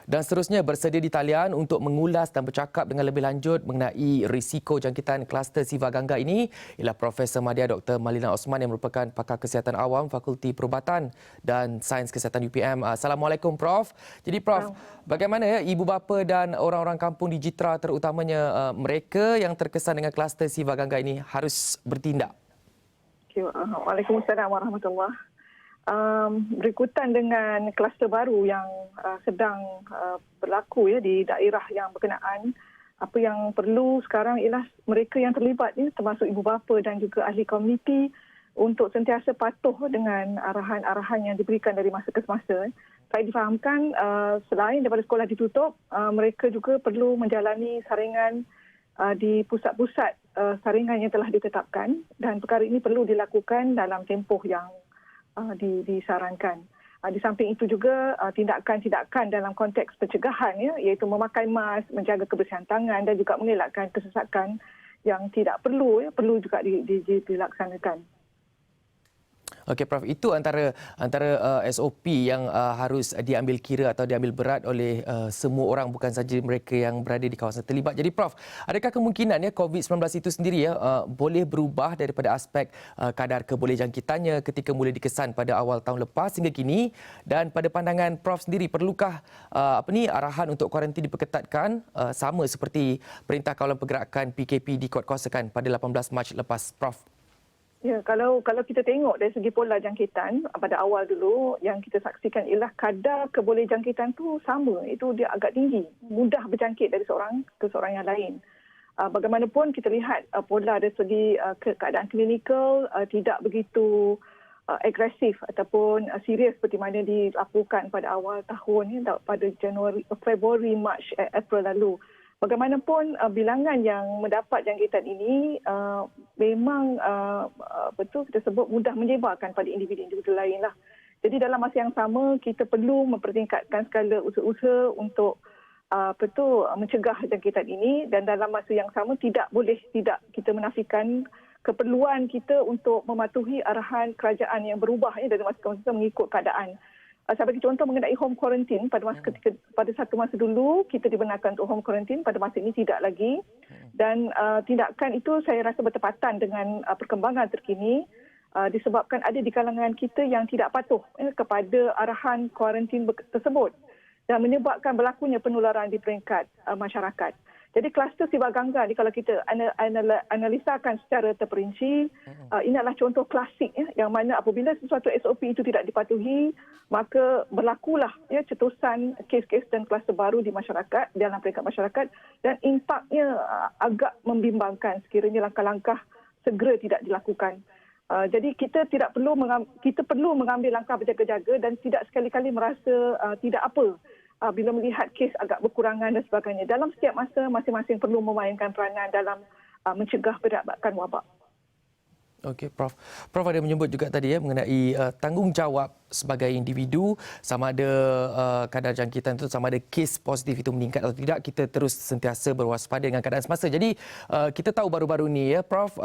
Dan seterusnya bersedia di talian untuk mengulas dan bercakap dengan lebih lanjut mengenai risiko jangkitan kluster Siva Gangga ini ialah Profesor Madya Dr. Malina Osman yang merupakan pakar kesihatan awam Fakulti Perubatan dan Sains Kesihatan UPM. Assalamualaikum Prof. Jadi Prof, bagaimana ya ibu bapa dan orang-orang kampung di Jitra terutamanya mereka yang terkesan dengan kluster Siva Gangga ini harus bertindak? Waalaikumsalam warahmatullahi. Berikutan dengan kluster baru yang sedang berlaku ya di daerah yang berkenaan, apa yang perlu sekarang ialah mereka yang terlibat ya, termasuk ibu bapa dan juga ahli komuniti untuk sentiasa patuh dengan arahan-arahan yang diberikan dari masa ke semasa. Saya difahamkan selain daripada sekolah ditutup, mereka juga perlu menjalani saringan di pusat-pusat saringan yang telah ditetapkan, dan perkara ini perlu dilakukan dalam tempoh yang disarankan. Di samping itu juga tindakan-tindakan dalam konteks pencegahan ya, iaitu memakai mask, menjaga kebersihan tangan dan juga mengelakkan kesesakan yang tidak perlu ya, perlu juga dilaksanakan. Okey Prof, itu antara SOP yang harus diambil kira atau diambil berat oleh semua orang, bukan saja mereka yang berada di kawasan terlibat. Jadi Prof, adakah kemungkinan ya COVID-19 itu sendiri ya boleh berubah daripada aspek kadar kebolehjangkitannya ketika mula dikesan pada awal tahun lepas hingga kini, dan pada pandangan Prof sendiri perlukah arahan untuk kuarantin diperketatkan sama seperti Perintah Kawalan Pergerakan PKP dikuatkuasakan pada 18 Mac lepas Prof? Ya, kalau kita tengok dari segi pola jangkitan pada awal dulu, yang kita saksikan ialah kadar kebolehjangkitan tu sama, itu dia agak tinggi, mudah berjangkit dari seorang ke seorang yang lain. Bagaimanapun kita lihat pola dari segi keadaan klinikal tidak begitu agresif ataupun serius seperti mana dilakukan pada awal tahun ya, pada Februari, Mac, April lalu. Bagaimanapun bilangan yang mendapat jangkitan ini memang betul kita sebut mudah menyebarkan pada individu-individu lain lah. Jadi dalam masa yang sama kita perlu mempertingkatkan skala usaha-usaha untuk mencegah jangkitan ini, dan dalam masa yang sama tidak kita menafikan keperluan kita untuk mematuhi arahan kerajaan yang berubah ya, dari masa ke masa mengikut keadaan. Saya bagi contoh mengenai home quarantine pada satu masa dulu kita dibenarkan untuk home quarantine, pada masa ini tidak lagi, dan tindakan itu saya rasa bertepatan dengan perkembangan terkini disebabkan ada di kalangan kita yang tidak patuh kepada arahan kuarantin tersebut dan menyebabkan berlakunya penularan di peringkat masyarakat. Jadi kluster Siva Gangga ni kalau kita analisakan secara terperinci, ini adalah contoh klasik ya, yang mana apabila sesuatu SOP itu tidak dipatuhi, maka berlakulah ya cetusan kes-kes dan kluster baru di masyarakat, dalam peringkat masyarakat, dan impaknya agak membimbangkan sekiranya langkah-langkah segera tidak dilakukan. Jadi kita perlu mengambil langkah berjaga-jaga dan tidak sekali-kali merasa tidak apa bila melihat kes agak berkurangan dan sebagainya. Dalam setiap masa, masing-masing perlu memainkan peranan dalam mencegah pendapatan wabak. Okey Prof. Prof ada menyebut juga tadi ya mengenai tanggungjawab sebagai individu, sama ada kadar jangkitan itu, sama ada kes positif itu meningkat atau tidak, kita terus sentiasa berwaspada dengan keadaan semasa. Jadi kita tahu baru-baru ni ya Prof,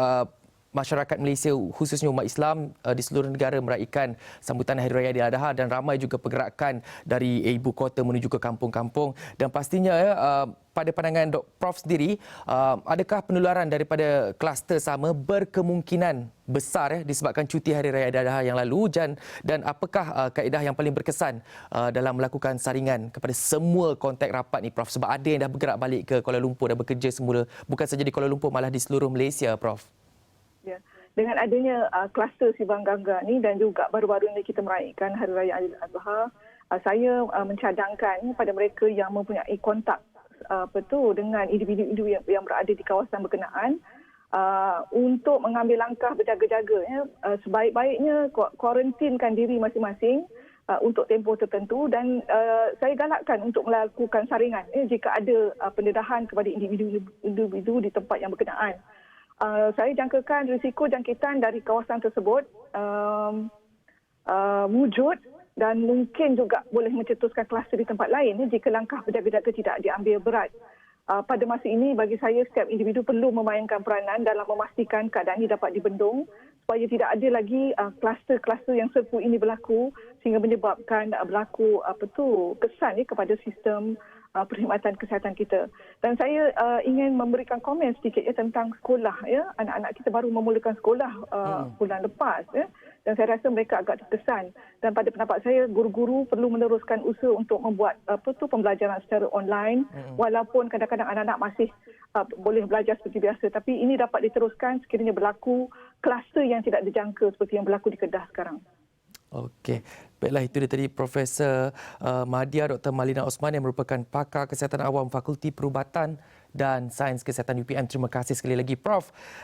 masyarakat Malaysia khususnya umat Islam di seluruh negara meraihkan sambutan Hari Raya Aidiladha, dan ramai juga pergerakan dari ibu kota menuju ke kampung-kampung, dan pastinya pada pandangan Prof sendiri, adakah penularan daripada kluster sama berkemungkinan besar disebabkan cuti Hari Raya Aidiladha yang lalu, dan apakah kaedah yang paling berkesan dalam melakukan saringan kepada semua kontak rapat ni Prof, sebab ada yang dah bergerak balik ke Kuala Lumpur dan bekerja semula bukan saja di Kuala Lumpur, malah di seluruh Malaysia Prof. Ya. Dengan adanya kluster Siva Gangga ni dan juga baru-baru ini kita meraihkan Hari Raya Aidiladha, saya mencadangkan pada mereka yang mempunyai kontak dengan individu-individu yang berada di kawasan berkenaan untuk mengambil langkah berjaga-jaga ya. Sebaik-baiknya kuarantinkan diri masing-masing untuk tempoh tertentu, dan saya galakkan untuk melakukan saringan jika ada pendedahan kepada individu di tempat yang berkenaan. Saya jangkakan risiko jangkitan dari kawasan tersebut wujud dan mungkin juga boleh mencetuskan kluster di tempat lain jika langkah berjaga-jaga tidak diambil berat. Pada masa ini bagi saya setiap individu perlu memainkan peranan dalam memastikan keadaan ini dapat dibendung supaya tidak ada lagi kluster-kluster yang serpu ini berlaku sehingga menyebabkan berlaku kesan kepada sistem perkhidmatan kesihatan kita. Dan saya ingin memberikan komen sedikit tentang sekolah ya. Anak-anak kita baru memulakan sekolah bulan lepas ya. Dan saya rasa mereka agak terkesan. Dan pada pendapat saya guru-guru perlu meneruskan usaha untuk membuat pembelajaran secara online walaupun kadang-kadang anak-anak masih boleh belajar seperti biasa, tapi ini dapat diteruskan sekiranya berlaku kluster yang tidak dijangka seperti yang berlaku di Kedah sekarang. Okey. Baiklah, itu dia tadi Profesor Madya Dr. Malina Osman yang merupakan pakar kesihatan awam Fakulti Perubatan dan Sains Kesihatan UPM. Terima kasih sekali lagi Prof.